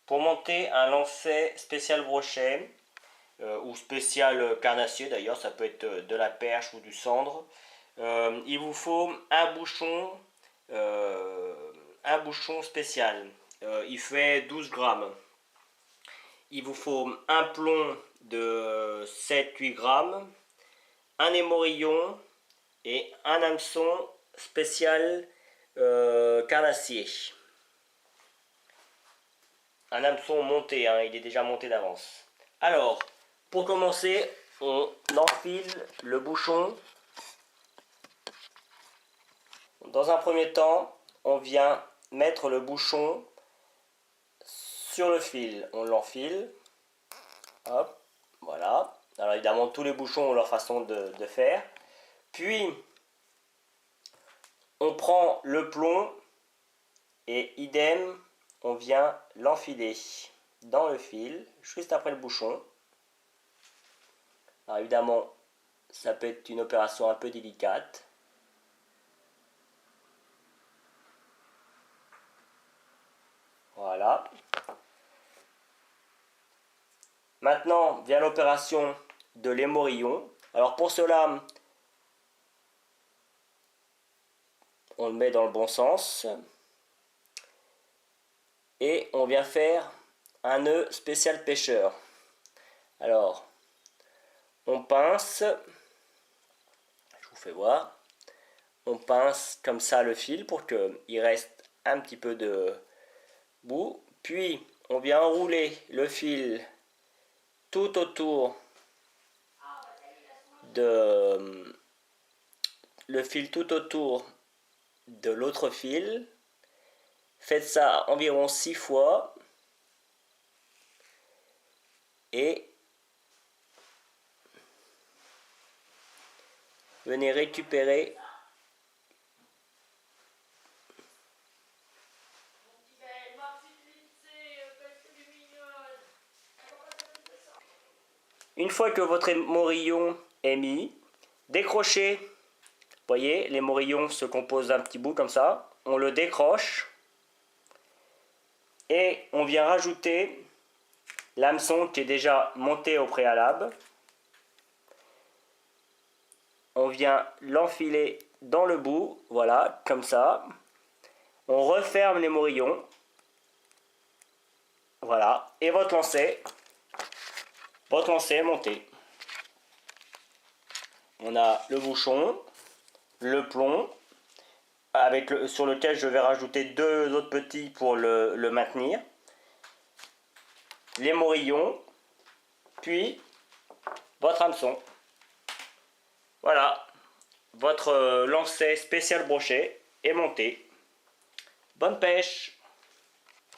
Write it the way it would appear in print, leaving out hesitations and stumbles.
Pour monter un lancer spécial brochet, ou spécial carnassier d'ailleurs, ça peut être de la perche ou du cendre, il vous faut un bouchon spécial. Il fait 12 grammes. Il vous faut un plomb de 7-8 grammes, un émorillon et un hameçon spécial carnassier. Un hameçon monté, hein, il est déjà monté d'avance. Alors, pour commencer, on enfile le bouchon. Dans un premier temps, on vient mettre le bouchon sur le fil. On l'enfile. Hop, voilà. Alors évidemment, tous les bouchons ont leur façon de faire. Puis, on prend le plomb et idem, on vient l'enfiler dans le fil, juste après le bouchon. Alors évidemment, ça peut être une opération un peu délicate. Voilà. Maintenant vient l'opération de l'émorillon. Alors pour cela, on le met dans le bon sens. Et on vient faire un nœud spécial pêcheur. Alors, on pince, je vous fais voir, on pince comme ça le fil pour qu'il reste un petit peu de bout. Puis, on vient enrouler le fil tout autour de l'autre fil. Faites ça environ 6 fois. Et venez récupérer une fois que votre émorillon est mis, décrochez. Vous voyez, l'émorillon se compose d'un petit bout comme ça. On le décroche et on vient rajouter l'hameçon qui est déjà monté au préalable. On vient l'enfiler dans le bout, voilà, comme ça. On referme l'émorillon. Voilà, et votre lancer est monté. On a le bouchon, le plomb, sur lequel je vais rajouter 2 autres petits pour le maintenir. L'émorillon, puis votre hameçon. Voilà, votre lancer spécial brochet est monté. Bonne pêche!